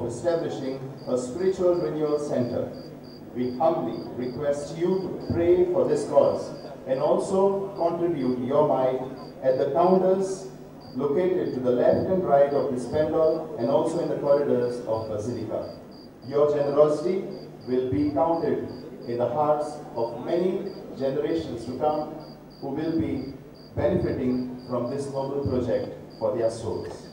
establishing a spiritual renewal center. We humbly request you to pray for this cause and also contribute your might at the counters located to the left and right of this pendle and also in the corridors of Basilica. Your generosity will be counted in the hearts of many generations to come who will be benefiting from this noble project for their souls.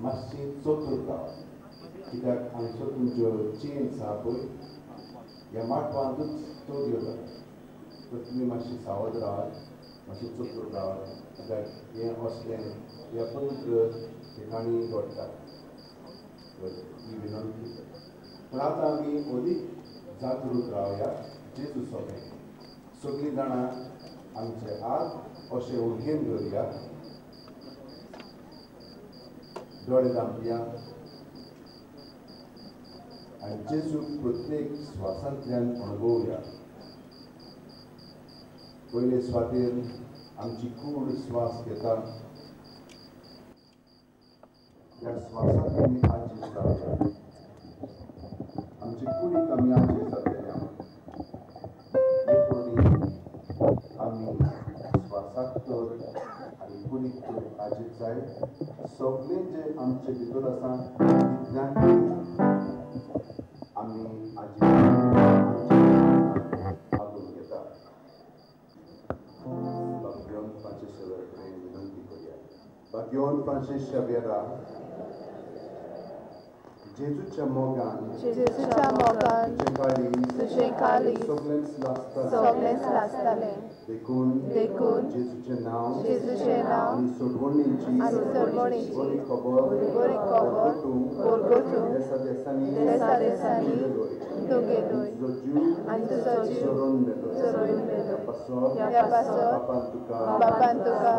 Masjid Soturta, tidak ansur unjuk cin sabui, ya mat wantut studio da, betulnya masjid Sawadra, masjid Soturta, tidak yang Oslen, ya pun ke dekani dorta, di binanti. Penata kami odi jatuh raya, Yesus sobe, sogli dana amce ad, ose ulgen doria. Doamne Dampia, आणि जेजू प्रत्येक स्वासांतल्यान अणभवया. पयले स्वातेर आमची कूड स्वास घेता, ह्या स्वासांत आमी आजीस जावया. आमची कुडीक आमी आजीस जातल्या. देखून आमी स्वासाक तर आनी कुडीक तर आजीस जाय. सगळें जे आमचे भितर आसा तितल्यान आमी आजी हातून घेता. Bagian Francis Xavier विनंती करूया. Bagian Francis Xavier जेजूच्या मोगान तुझे काळी सगळेंच लासताले. देखून जेजूचे नाव आनी सोडवणीची बरी खबर गोरगोटू देसांनी आनी तुजो जीव सोडून मेलो. बापान तुका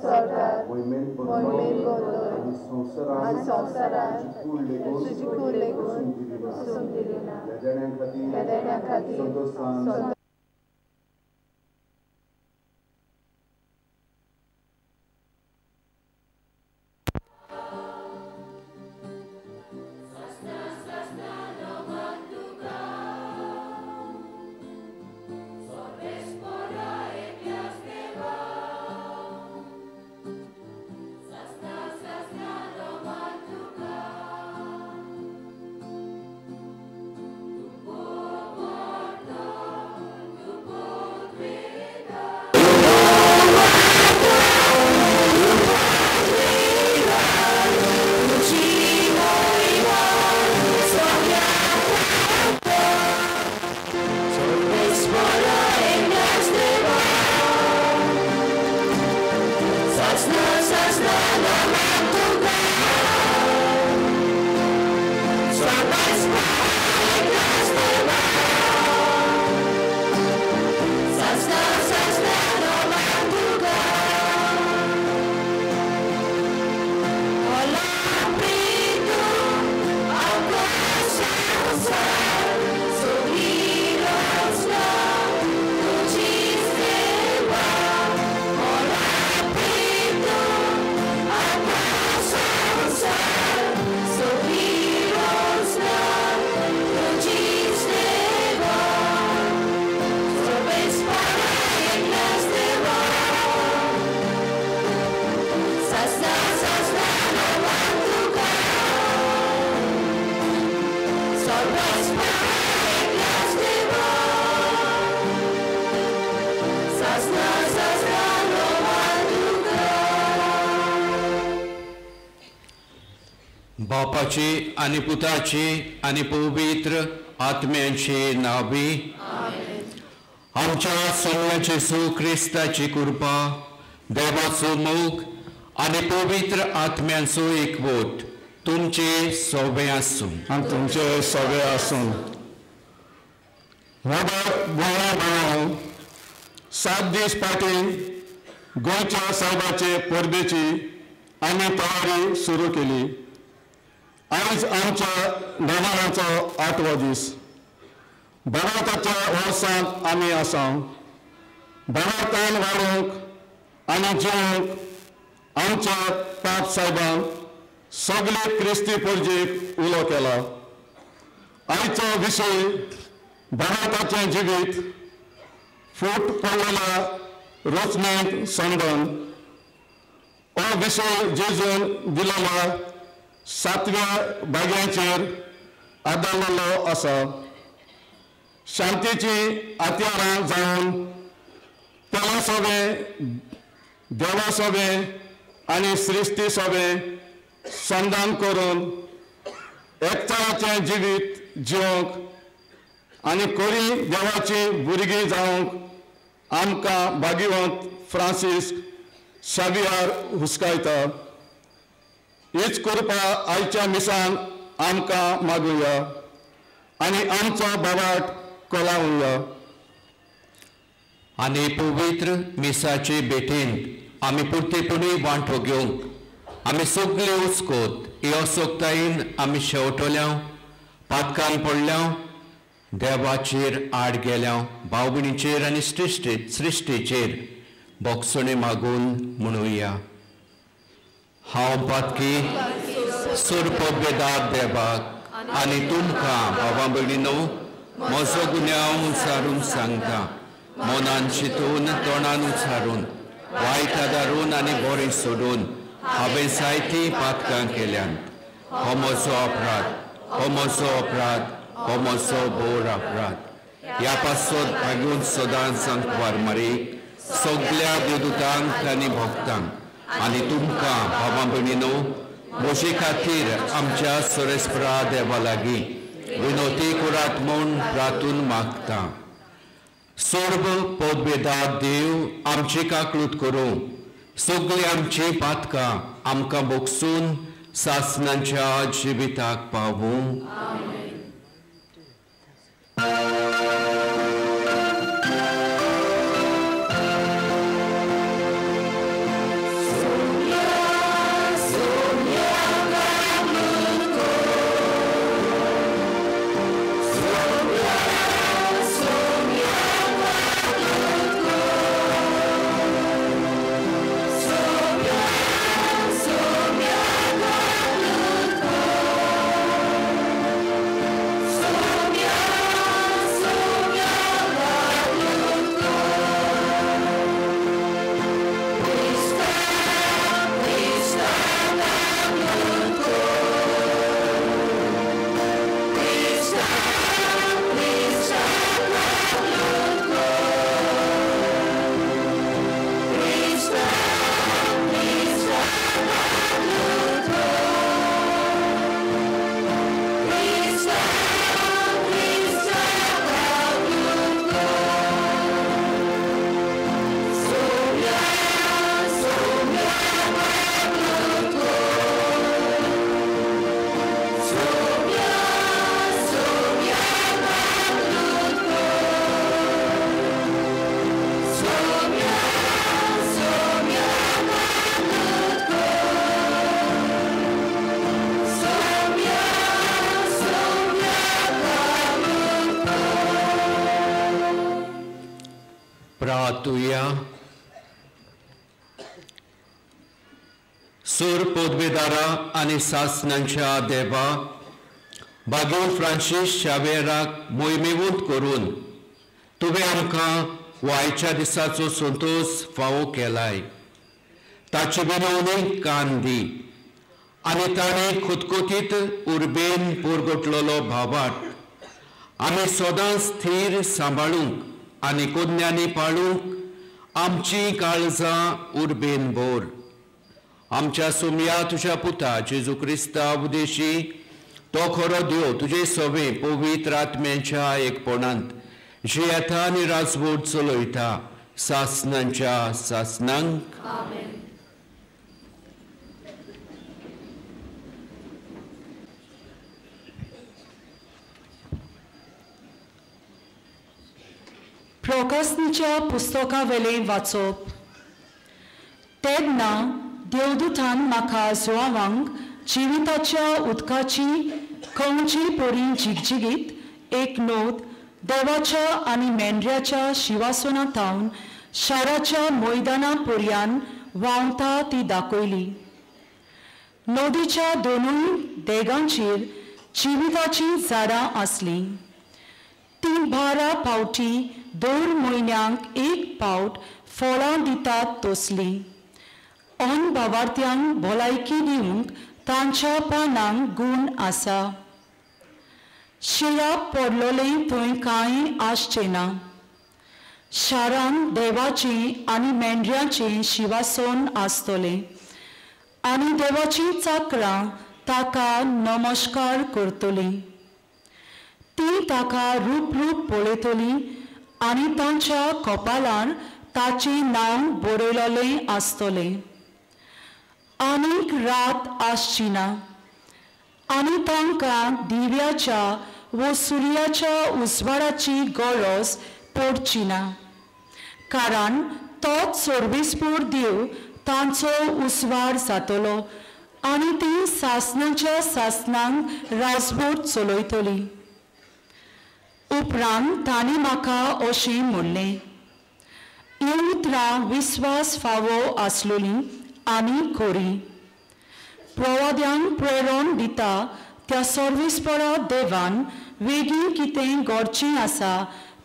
स्वर्गात मोहिमेन आनी संवसारान तुजी कूड लेगून वचूंक दिली ना. येदेण्या खातीर संतोषान बापाची आणि पुताची आणि पवित्र आत्म्याचे नावी. आमच्या सगळ्याचे सु क्रिस्ताची कृपा, देवाचो मोग आणि पवित्र आत्म्यांचो एकवट तुमचे सोबे आसूं आनी तुमचे सगळे आसूं. भाव 7 दीस फाटीं गोंयच्या साहेबाचे परबेची आमी तयारी सुरू केली. आयज आमच्या देवाळाचो 8वो दीस. भारताच्या वर्सांत आमी आसा. भारतान वाडूंक आनी जिवंक आमच्या पाप साहेबान सगळे क्रिस्ती परजेक उलो केला. आयचो विशय भारताचें जिवीत फूट पडलेल्या रचनेंत संदन. हो विशय जेजून दिलेल्या 7व्या भाग्याचेर आदारलेलो आसा. शांतीची हातयारां जावन पेला सोबे, देवा सोबे आनी सृश्टी सोबे संधान करून एकचाराचें जिवीत जिवंक आनी कोरी देवाची भुरगीं जावंक आमकां भाग्यवंत फ्रांसीस शावियार हुस्कायता. हीच कृपा आयच्या मिसान आमकां मागुया आनी आमचो भावाट कोलावुया. आनी पवित्र मिसाचे भेटेंत आमी पुर्तेपणी वांटो घेवंक आमी सगळे उस्कोत ह्यो सोक्तायेन आमी शेवटल्या पातकान पडल्या देवाचेर आड गेल्या भाव भयणीचेर आनी सृश्टीचेर बोगसणे मागून म्हणुया. हांव पातकी सुरपबेदार देवाक आनी तुमकां भावा भयणीनो म्हजो गुन्यांव उचारून सांगता. मनान चिंतून तोंडान उचारून वायट आदारून आनी बरें सोडून हांवें जायतीं पातकां केल्यात. हो म्हजो अपराध, हो म्हजो बोर अपराध. ह्या पासत भागून सदांच सांगवार मारीक सगळ्या देवदूतांक आनी भक्तांक आनी तुमकां भावा भयणीनो म्हजे खातीर आमच्या सोरेस्परा देवा लागीं विनोती करात म्हूण प्रार्थून मागता. सर्व पदवेदार देव आमची काकळूत करूं सगळीं आमची पातकां आमकां बोगसून सासणांच्या जिविताक पावूं. प्रार्थुया. सूर पदवेदारा आनी सासणांच्या देवा भागवत फ्रांसीस शावेराक मोहिमेवंत करून तुवें आमकां वायच्या दिसाचो संतोष फावो केलाय. ताचे विनवणेक कान दी आनी ताणें खुतखुतीत उर्बेन पुरगटलेलो भावाट आमी सदांच स्थिर सांबाळूंक आनी कुज्ञांनी पाळूंक आमची काळजां उर्बेन भर. आमच्या सोम्या तुज्या पुता जेजू क्रिस्ता उदेशी तो खरो देव तुजे सवे पवित्र आत्म्याच्या एकपणांत जे येता आनी राजवट चलयता सासणांच्या सासणांक. प्रकाशनीच्या पुस्तकावेले वाचप. तेन्ना देवदूतान म्हाका जुआवांक जिविताच्या उदकाची खंयची परी जिगजिगीत एक नोद देवाच्या आनी मेंढऱ्याच्या शिवासनांतावन शाराच्या मैदाना पर्यान व्हांवता ती दाखयली. नदीच्या दोनूय देगांचेर जिविताची झाडां आसली. ती 12 फावटी 2 म्हयन्यांक एक फावट फळां दितात तसली. भावार्थ्यांक भलायकी दिवंक तांच्या पानांक गूण आसा. शिराप पडलोले थंय कांय आसचें ना. शारान देवाचें आनी मेंढऱ्याचें शिवासन आसतलें आनी देवाची चाकरां ताका नमस्कार करतलीं. ती ताका रूप रूप पळयतलीं आनी तांच्या कपालार ताचें नांव बरयलोलें आसतलें. आनीक रात आसची ना आनी तांकां दिव्याच्या व सुर्याच्या उजवाडाची गरज पडची ना, कारण तोच सर्वेस्पर देव तांचो उजवाड जातलो आनी ती सासणाच्या सासणांक राजभर चलयतली. उपरांत तांणी म्हाका अशें म्हणलें, हीं उतरां विस्वास फावो आसलेलीं आनी खरी. प्रवाद्यांक प्रेरण दिता त्या सर्वेस्परा देवान वेगळी कितें घडचें आसा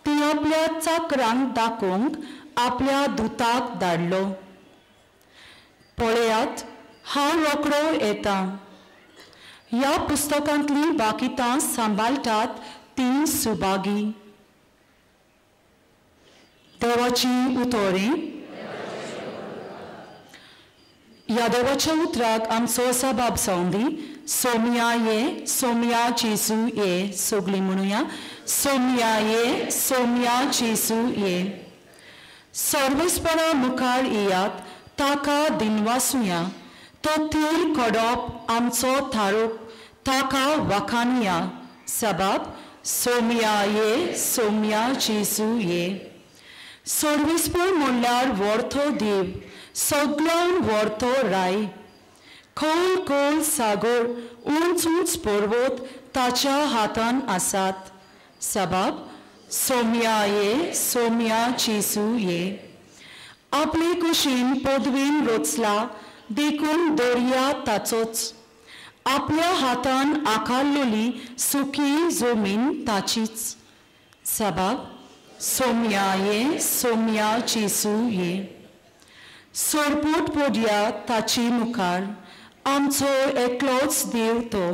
तें आपल्या चाकरांक दाखोवंक आपल्या दुताक धाडलो. पळयात, हांव रोखडो येता. ह्या पुस्तकांतलीं बाकितां सांबाळटात तीं सुभागी. देवाची उतोरी. ह्या देवाच्या उतराक आमचो सबाब जावंदी. सोमिया ये, सोमिया जेजू ये सगळीं म्हणुया. सोमिया ये, सोमिया जेजू ये. सर्वेस्परा मुखार येयात, ताका दिनवासुया. तो तीर कडप आमचो थारोप, ताका वखाणुया. सबाब सोमिया ये, सोमिया जेजू ये. सर्वेस्पर म्हणल्यार व्हरतो देव, सगळ्यान व्हरतो राय. खोल खोल सागर, उंच उंच पर्वत ताच्या हातान आसात. सबाब सोमिया ये, सोमिया जेजू ये. आपले कुशीन पदवेन रचला, देखून दर्या ताचोच. आपल्या हातान आकारलेली सुकी जमीन ताचीच. सबाब सोमिया ये, सोमिया जेजू ये. सोरपोट पोडया ताची मुखार, आमचो एकलोच देव तो.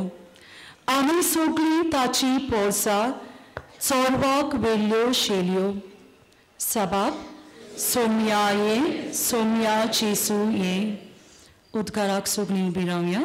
आमी सगळीं ताची पोरसां चोरवाक वेल्ल्यो शेल्यो. सबाब सोमिया ये, सोमिया जेजू ये. उद्गाराक सगळीं उबी रावया.